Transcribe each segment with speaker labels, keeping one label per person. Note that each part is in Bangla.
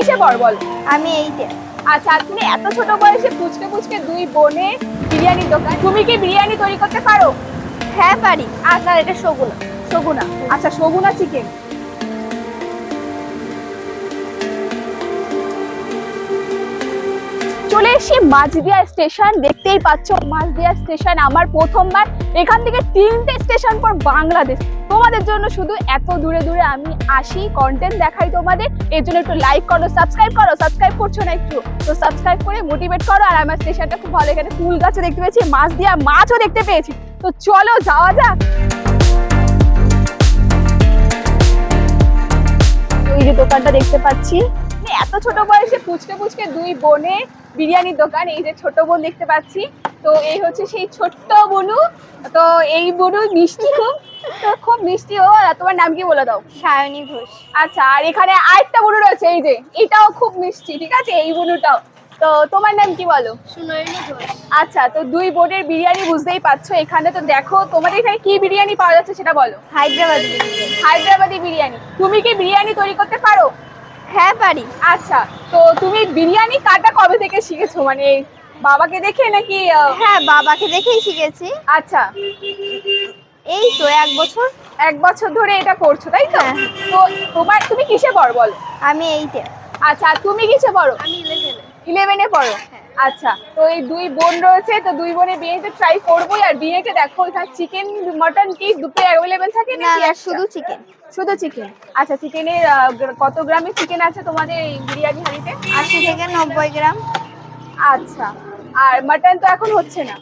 Speaker 1: কিসে পড় বলো?
Speaker 2: আমি এইতে।
Speaker 1: আচ্ছা, তুমি এত ছোট বয়সে পুচকে পুচকে দুই বোনে বিরিয়ানি দোকান, তুমি কি বিরিয়ানি তৈরি করতে পারো?
Speaker 2: হ্যাঁ পারি। আর এটা সগুনা।
Speaker 1: সগুনা, আচ্ছা সগুনা চিকেন। চলে এসে মাঝদিয়া স্টেশন, দেখতেই পাচ্ছ মাঝদিয়া স্টেশন আমার প্রথমবার। এখান থেকে 3টে স্টেশন পর বাংলাদেশ। তোমাদের জন্য শুধু এত দূরে দূরে আমি আসি, কন্টেন্ট দেখাই তোমাদের। এর জন্য একটু লাইক করো, সাবস্ক্রাইব করো। সাবস্ক্রাইব করছো না একটু, তো সাবস্ক্রাইব করে মোটিভেট করো। আর আমার স্টেশনটা খুব ভালো, এখানে ফুল গাছও দেখতে পেয়েছি, মাঝদিয়া মাছও দেখতে পেয়েছি। তো চলো যাওয়া যাক। ওই যে দোকানটা দেখতে পাচ্ছি, এত ছোট বয়সে পুচকে পুচকে দুই বোনে বিরিয়ানির দোকান। এই যে ছোট বোন দেখতে পাচ্ছি, তো এই হচ্ছে সেই ছোট্ট বনু। তো এই বনু মিষ্টি খুব, তো খুব মিষ্টি ও। তোমার নাম কি বলে দাও?
Speaker 2: সায়নী ঘোষ।
Speaker 1: আচ্ছা, আর এখানে আরেকটা বনু রয়েছে, এই যে এটাও খুব মিষ্টি, ঠিক আছে এই বনুটাও। তো তোমার নাম কি বলো?
Speaker 2: সুনয়নী ঘোষ।
Speaker 1: আচ্ছা, তো দুই বোনের বিরিয়ানি বুঝতেই পারছো। এখানে তো দেখো, তোমাদের এখানে কি বিরিয়ানি পাওয়া যাচ্ছে সেটা বলো।
Speaker 2: হায়দ্রাবাদি বিরিয়ানি।
Speaker 1: হায়দ্রাবাদি বিরিয়ানি। তুমি কি বিরিয়ানি তৈরি করতে পারো?
Speaker 2: হ্যাঁ পারি।
Speaker 1: আচ্ছা, তো তুমি বিরিয়ানি কাটা কবে থেকে শিখেছো, মানে বাবাকে দেখে নাকি?
Speaker 2: হ্যাঁ বাবাকে দেখেই শিখেছি।
Speaker 1: আচ্ছা,
Speaker 2: এই তো 1 বছর।
Speaker 1: 1 বছর ধরে এটা করছো, তাই তো?
Speaker 2: হ্যাঁ।
Speaker 1: তো তুমি কিসে পড়ো বলো?
Speaker 2: আমি এইতে।
Speaker 1: আচ্ছা, তুমি কিসে পড়ো?
Speaker 2: আমি 11-এ।
Speaker 1: 11-এ পড়ো। আচ্ছা, তো এই দুই বোন রয়েছে, তো দুই বোনের বিয়েতে ট্রাই করবোই। আর বিয়েতে দেখো এখানে চিকেন মটন কি দুটো অ্যাভেলেবেল থাকে
Speaker 2: না
Speaker 1: নাকি?
Speaker 2: না, শুধু চিকেন।
Speaker 1: শুধু চিকেন। আচ্ছা, চিকেনের কত গ্রামের চিকেন আছে তোমাদের এই বিরিয়ানি হাঁড়িতে?
Speaker 2: 80 থেকে 90 গ্রাম।
Speaker 1: আচ্ছা, আর মাটন তো এখন হচ্ছে না,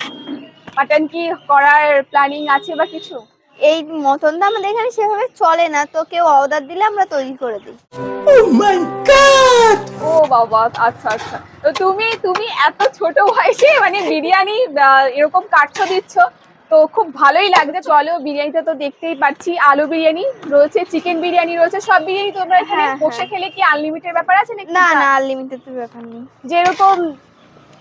Speaker 1: মাটন কি করার প্ল্যানিং আছে বা কিছু?
Speaker 2: এই মটন তো আমাদের এখানে সেভাবে চলে না, তো কেউ অর্ডার দিলে আমরা তৈরি করে দিই।
Speaker 1: ও বাবা, আচ্ছা আচ্ছা। তো তুমি এত ছোট বয়সে মানে বিরিয়ানি এরকম কাটছো দিচ্ছ, তো খুব ভালোই লাগছে। চলো, বিরিয়ানিটা তো দেখতেই পাচ্ছি, আলু বিরিয়ানি রয়েছে, চিকেন বিরিয়ানি রয়েছে, সব বিরিয়ানি তোমরা এখানে
Speaker 2: হ্যাঁ,
Speaker 1: বসে
Speaker 2: হ্যাঁ।
Speaker 1: খেলে কি আনলিমিটেড ব্যাপার আছে নাকি?
Speaker 2: না না, আনলিমিটেড ব্যাপার নেই।
Speaker 1: যেরকম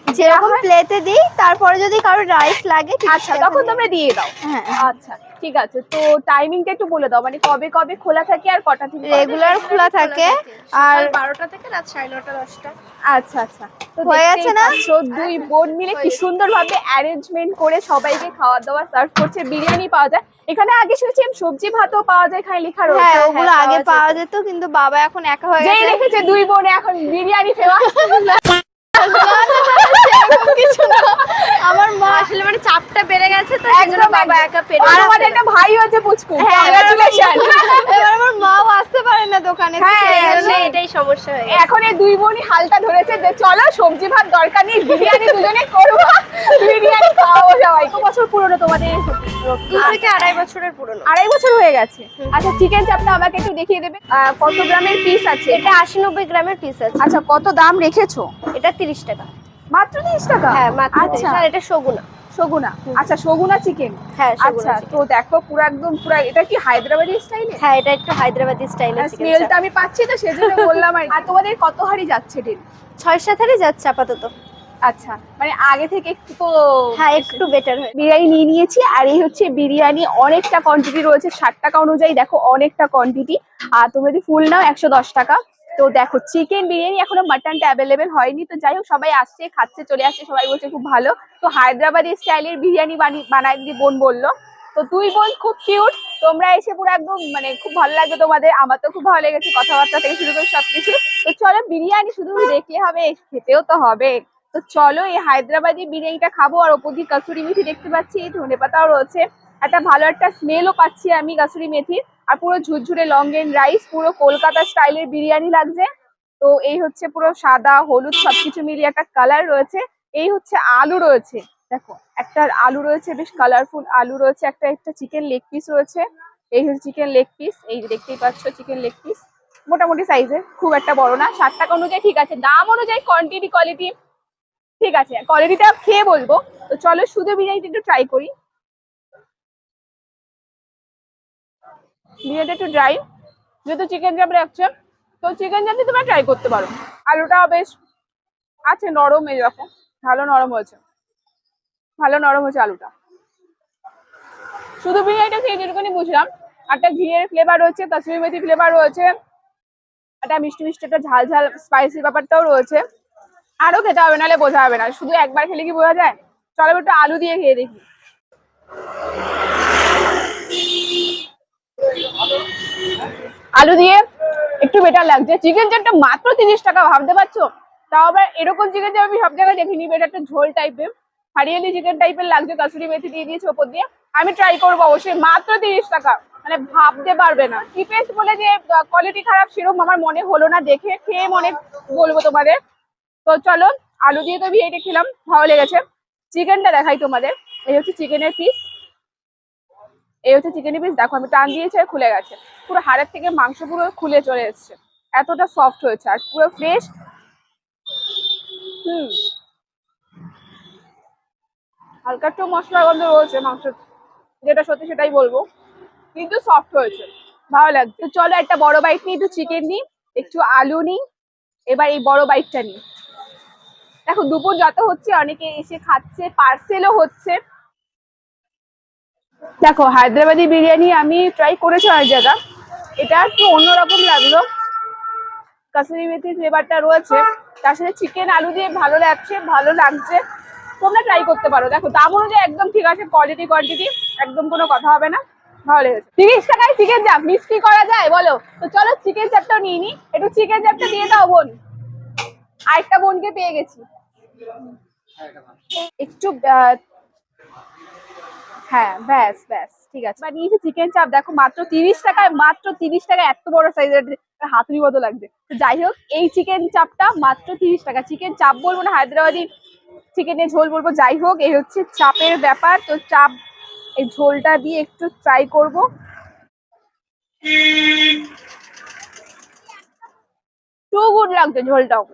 Speaker 2: যেরকম প্লেটে দিই, তারপরে যদি কারো রাইস লাগে
Speaker 1: আচ্ছা তখন তোমরা দিয়ে দাও।
Speaker 2: হ্যাঁ।
Speaker 1: আচ্ছা ঠিক আছে, তো টাইমিংটা একটু বলে দাও, মানে কবে কবে খোলা থাকে আর কটা থেকে?
Speaker 2: রেগুলার খোলা থাকে আর
Speaker 1: 12টা থেকে রাত 9:30 10টা। আচ্ছা আচ্ছা, তো
Speaker 2: হয়ে গেছে না?
Speaker 1: দুই বোন মিলে কি সুন্দর ভাবে অ্যারেঞ্জমেন্ট করে সবাইকে খাওয়া দাওয়া সার্ভ করছে। বিরিয়ানি পাওয়া যায় এখানে, আগে শুনেছি সবজি ভাতও পাওয়া যায়, এখানে লেখা রয়েছে।
Speaker 2: হ্যাঁ, ওগুলো আগে পাওয়া যেত, কিন্তু বাবা এখন একা হয়ে
Speaker 1: যেই
Speaker 2: গেছে।
Speaker 1: রেখেছে দুই বোনে এখন বিরিয়ানি ফেমাস।
Speaker 2: কিছু না, আমার মা আসলে মানে চাপটা বেড়ে গেছে, তো
Speaker 1: একদম
Speaker 2: বাবা একা পেরে
Speaker 1: আর আমাদের একটা ভাই আছে পুচকু,
Speaker 2: হ্যাঁ,
Speaker 1: কংগ্রাচুলেশন।
Speaker 2: এবার আমার মাও আসতে পারে না দোকানে,
Speaker 1: হ্যাঁ,
Speaker 2: সেই জন্য
Speaker 1: হ্যাঁ।
Speaker 2: এটাই সমস্যা হয়ে গেছে।
Speaker 1: এখন এই দুই বোনই হালটা ধরেছে যে চলো সবজি ভাত দরকার নেই, বিরিয়ানি দুজনে করবো, বিরিয়ানি খাওয়াবো সবাই। কত বছর পুরনো তোমাদের এই
Speaker 2: 2 থেকে 2.5 বছরের পুরনো।
Speaker 1: 2.5 বছর হয়ে গেছে। আচ্ছা, চিকেন চাপটা আমাকে একটু দেখিয়ে দেবে, কত গ্রামের পিস আছে?
Speaker 2: এটা 80-90 গ্রামের পিস আছে।
Speaker 1: আচ্ছা, কত দাম রেখেছো?
Speaker 2: এটা 30 টাকা।
Speaker 1: মাত্র 30 টাকা?
Speaker 2: হ্যাঁ মাত্র।
Speaker 1: আচ্ছা,
Speaker 2: আর এটা সগুনা।
Speaker 1: সগুনা। আচ্ছা, সগুনা চিকেন।
Speaker 2: হ্যাঁ
Speaker 1: আচ্ছা, তো দেখো পুরো একদম পুরো, এটা কি হায়দ্রাবাদি স্টাইলে?
Speaker 2: হ্যাঁ, এটা একটু হায়দ্রাবাদি স্টাইলের চিকেন।
Speaker 1: স্মেলটা আমি পাচ্ছি, তো সেজন্য বললাম। আর তোমাদের কত হাড়ি যাচ্ছে দিন?
Speaker 2: 6-7 হারি যাচ্ছে আপাতত।
Speaker 1: আচ্ছা, মানে আগে থেকে একটু তো
Speaker 2: হ্যাঁ, একটু বেটার হয়।
Speaker 1: বিরিয়ানি নিয়ে নিয়েছি। আর এই হচ্ছে বিরিয়ানি, অনেকটা কোয়ান্টিটি রয়েছে, 60 টাকা অনুযায়ী দেখো অনেকটা কোয়ান্টিটি। আর তোমরা যদি ফুল নাও 110 টাকা। তো দেখো চিকেন বিরিয়ানি, এখনো মাটনটা অ্যাভেলেবেল হয়নি। তো যাই হোক, সবাই আসছে, খাচ্ছে, চলে আসছে, সবাই বলছে খুব ভালো। তো হায়দ্রাবাদি স্টাইলের বিরিয়ানি বানায় দিদি বোন বললো। তো তুই বোন খুব কিউট, তোমরা এসে পুরো একদম মানে খুব ভালো লাগবে তোমাদের। আমার তো খুব ভালো লেগেছে, কথাবার্তা থেকে শুরু করে সবকিছু। তো চলো, বিরিয়ানি শুধু দেখলে হবে, খেতেও তো হবে। তো চলো এই হায়দ্রাবাদি বিরিয়ানিটা খাবো। আর ওপর দিয়ে কাসুরি মেথি দেখতে পাচ্ছি, ধনেপাতাও রয়েছে, একটা ভালো একটা স্মেলও পাচ্ছি আমি কাসুরি মেথির। আর পুরো ঝুরঝুরে লং এন্ড রাইস, পুরো কলকাতা স্টাইলের বিরিয়ানি লাগছে। তো এই হচ্ছে পুরো সাদা হলুদ সবকিছু মিলিয়ে একটা কালার রয়েছে। এই হচ্ছে আলু রয়েছে, দেখো একটা আলু রয়েছে, বেশ কালারফুল আলু রয়েছে, একটা একটা চিকেন লেগ পিস রয়েছে। এই হচ্ছে চিকেন লেগ পিস, এই যে দেখতেই পাচ্ছ চিকেন লেগ পিস, মোটামুটি সাইজের, খুব একটা বড় না। 60 টাকা অনুযায়ী ঠিক আছে, দাম অনুযায়ী কোয়ান্টিটি কোয়ালিটি ঠিক আছে, কোয়ালিটিটা খেয়ে বলবো। তো চলো শুধু বিরিয়ানিটা একটু ট্রাই করি। বিরিয়ানিটা একটু ড্রাই, যেহেতু চিকেন চাপ রাখছে, তো চিকেন চাপ দিয়ে তোমরা ট্রাই করতে পারো। আলুটাও বেশ আছে নরম, এরকম ভালো নরম হয়েছে, ভালো নরম হয়েছে আলুটা। শুধু বিরিয়ানিটা খেয়ে যেটুকুনি বুঝলাম, একটা ঘিয়ের ফ্লেভার রয়েছে, কাশ্মীরি মেথি ফ্লেভার রয়েছে, একটা মিষ্টি মিষ্টি একটা ঝাল ঝাল স্পাইসি ব্যাপারটাও রয়েছে। আরো খেতে হবে, নাহলে বোঝা হবে না, শুধু একবার খেলে কি বোঝা যায়। চলো একটু আলু দিয়ে খেয়ে দেখি। আলু দিয়ে একটু বেটার লাগছে। চিকেন চাপটা মাত্র 30 টাকা, ভাবতে পারছো? তাও আবার এরকম চিকেন চাপ আমি সব জায়গায় দেখিনি, এটা একটা ঝোল টাইপের হারিয়ালি চিকেন টাইপের লাগছে, কাসুরি মেথি দিয়ে দিয়েছে ওপর দিয়ে। আমি ট্রাই করবো অবশ্যই, মাত্র 30 টাকা, মানে ভাবতে পারবে না। চিপেস বলে যে কোয়ালিটি খারাপ সেরকম আমার মনে হলো না, দেখে খেয়ে মনে বলবো তোমাদের। তো চলো, আলু দিয়ে তো বিরিয়ানি খেলাম, ভালো লেগেছে। চিকেনটা দেখাই তোমাদের। এই হচ্ছে চিকেনের পিস, এই হচ্ছে চিকেনের পিস। দেখো আমি টান দিয়েছি আর খুলে গেছে, পুরো হাড়ের থেকে মাংস পুরো খুলে চলে এসছে, এতটা সফট হয়েছে আর পুরো ফ্রেশ। হালকা একটু মশলা গন্ধ রয়েছে মাংস, যেটা সত্যি সেটাই বলবো, কিন্তু সফট হয়েছে, ভালো লাগছে। তো চলো একটা বড় বাইট নিই, একটু চিকেন নিই, একটু আলু নিই, এবার এই বড় বাইটটা নিই। দেখো দুপুর যত হচ্ছে অনেকে এসে খাচ্ছে, পার্সেলও হচ্ছে। দেখো হায়দ্রাবাদি বিরিয়ানি আমি ট্রাই করেছি অনেক জায়গা, এটা একটু অন্যরকম লাগলো। কাসুরি মেথি ফ্লেভারটা রয়েছে, তার সাথে চিকেন আলু দিয়ে ভালো লাগছে। তোমরা ট্রাই করতে পারো। দেখো দাম অনুযায়ী একদম ঠিক আছে, কোয়ালিটি কোয়ান্টিটি একদম কোনো কথা হবে না, ভালো লেগেছে। 30 টাকায় চিকেন চাপ, মিস কি করা যায় বলো? তো চলো চিকেন চাপটাও নিয়ে নি, একটু চিকেন চাপটা দিয়ে দাও বোন। আরেকটা বোনকে পেয়ে গেছি, একটু হ্যাঁ ব্যাস ব্যাস ঠিক আছে। এবার নিয়েছি চিকেন চাপ, দেখো মাত্র 30 টাকায়, মাত্র 30 টাকায় এত বড় সাইজের, হাতুড়ি মতো লাগছে। তো যাই হোক, এই চিকেন চাপটা মাত্র 30 টাকা। চিকেন চাপ বলবো না, হায়দ্রাবাদি চিকেনের ঝোল বলবো, যাই হোক এই হচ্ছে চাপের ব্যাপার। তো চাপ এই ঝোলটা দিয়ে একটু ট্রাই করবো। টু গুড লাগছে ঝোলটাও,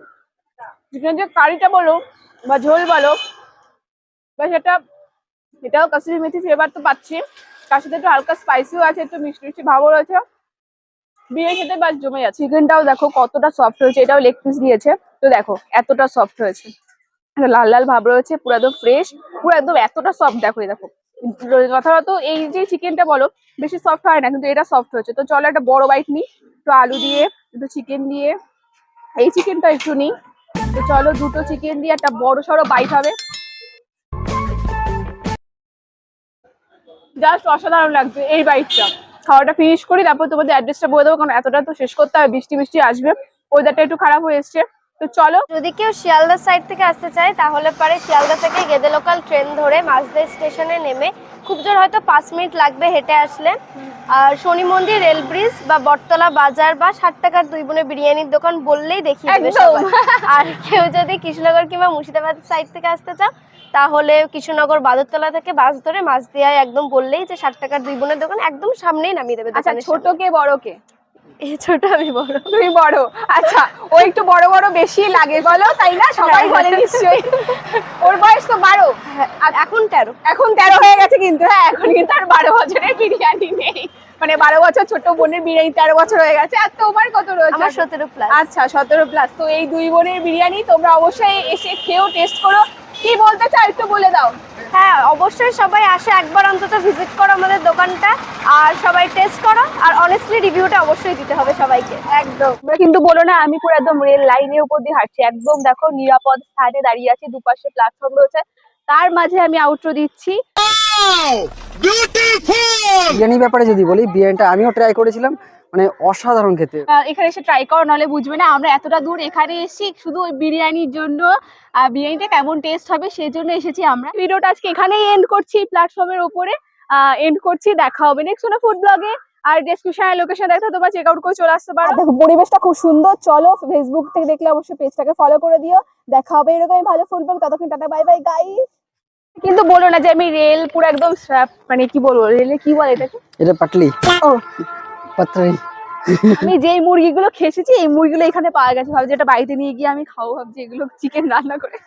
Speaker 1: চিকেন যে কারিটা বলো বা ঝোল বলো বা সেটা, এটাও কাসুরি মেথি ফ্লেভার তো পাচ্ছি, তার সাথে একটু হালকা স্পাইসিও আছে, একটু মিষ্টি মিষ্টি ভাবও রয়েছে। বিয়ে খেতে বাস জমে যাচ্ছে। চিকেনটাও দেখো কতটা সফট হয়েছে, এটাও লেগ পিস দিয়েছে, তো দেখো এতটা সফট হয়েছে, লাল লাল ভাব রয়েছে, পুরো একদম ফ্রেশ, পুরো একদম এতটা সফট। দেখো এই দেখো, যথাযথ এই যে চিকেনটা বলো বেশি সফট হয় না, কিন্তু এটা সফট হয়েছে। তো চলো একটা বড় বাইট নিই, একটু আলু দিয়ে একটু চিকেন দিয়ে, এই চিকেনটা একটু নিই। তো চলো দুটো চিকেন দিয়ে একটা বড় সড়ো বাইট হবে, জাস্ট অসাধারণ লাগছে এই বাইটটা। খাওয়াটা ফিনিশ করি, তারপর তোমাদের অ্যাড্রেসটা বলে দেবো, কারণ এতটা তো শেষ করতে হবে, বৃষ্টি বৃষ্টি আসবে, ওয়েদারটা একটু খারাপ হয়ে এসছে। তো চলো,
Speaker 2: যদি কেউ শিয়ালদা সাইড থেকে আসতে চায় তাহলে পারে শিয়ালদা থেকে গেদে লোকাল ট্রেন ধরে মাঝদা স্টেশনে নেমে খুব জোর হয়তো 5 মিনিট লাগবে হেঁটে আসলে। আর শনি মন্দির, রেল ব্রিজ বা বটতলা বাজার বা 60 টাকার দুই বোনের বিরিয়ানির দোকান বললেই দেখিয়ে দেবে
Speaker 1: একদম।
Speaker 2: সবাই। আর কেউ যদি কৃষ্ণনগর কিংবা মুর্শিদাবাদ সাইড থেকে আসতে চাও তাহলে কৃষ্ণনগর বাদরতলা থেকে বাস ধরে মাঝদিয়ায় একদম বললেই যে 60 টাকার দুই বোনের দোকান, একদম সামনেই নামিয়ে দেবে।
Speaker 1: আচ্ছা ছোট কে বড় কে?
Speaker 2: ছোট আমি বড়।
Speaker 1: তুমি বড়, আচ্ছা ও একটু বড় বড় বেশি লাগে বলো, তাই না? সবাই বলে নিশ্চয়ই। ওর বয়স তো 12,
Speaker 2: আর এখন 13।
Speaker 1: এখন 13 হয়ে গেছে, কিন্তু হ্যাঁ এখন কিন্তু আর 12 বছরের বিরিয়ানি নেই, মানে 12 বছর ছোট বোনের বিরিয়ানি 13 বছর হয়ে গেছে। আর তোমার কত রয়েছে?
Speaker 2: আমার 17 প্লাস।
Speaker 1: আচ্ছা 17 প্লাস। তো এই দুই বোনের বিরিয়ানি তোমরা অবশ্যই এসে খেয়েও টেস্ট করো। কি বলতে চাও একটু বলে দাও।
Speaker 2: হ্যাঁ অবশ্যই সবাই আসে, একবার অন্তত ভিজিট করো আমাদের দোকানটা, আর সবাই টেস্ট করো, আর অনেস্টলি রিভিউটা অবশ্যই দিতে হবে সবাইকে।
Speaker 1: একদম, তোমরা কিন্তু বলো না আমি পুরো একদম রেল লাইনের উপর দিয়ে হাঁটছি, একদম দেখো নিরাপদ স্থানে দাঁড়িয়ে আছি, দুপাশে প্ল্যাটফর্ম রয়েছে, তার মাঝে আমি আউটরো দিচ্ছি।
Speaker 3: বিরিয়ানি ব্যাপারে যদি বলি, বিরিয়ানিটা আমিও ট্রাই করেছিলাম, মানে অসাধারণ খেতে।
Speaker 1: এখানে এসে ট্রাই করো, নাহলে বুঝবে না। আমরা এতটা দূর এখানে এসেছি শুধু ওই বিরিয়ানির জন্য, বিরিয়ানিটা কেমন টেস্ট হবে সেই জন্য এসেছি আমরা। ভিডিওটা আজকে এখানেই এন্ড করছি, প্ল্যাটফর্মের উপরে এন্ড করছি। দেখা হবে নেক্সট কোনো ফুড ব্লগে, আর ডেসক্রিপশনে লোকেশন দেখতে তোমরা চেক আউট করে চলে আসতে পারো। দেখো পরিবেশটা খুব সুন্দর, চলো ফেসবুক থেকে দেখলে অবশ্যই পেজটাকে ফলো করে দিও। দেখা হবে এরকমই ভালো ফুড ব্লগ, ততক্ষণ টাটা বাই বাই গাইস। কিন্তু বলো না যে আমি রেল পুরো একদম মানে কি বলবো, রেলে কি বলে এটাকে?
Speaker 3: এটা পাটলি,
Speaker 1: ও
Speaker 3: পাত্রি।
Speaker 1: আমি যেই মুরগিগুলো খেয়েছি এই মুরগিগুলো এখানে পাওয়া গেছে, ভাবছি এটা বাড়িতে নিয়ে গিয়ে আমি খাবো, ভাবছি এগুলো চিকেন রান্না করে।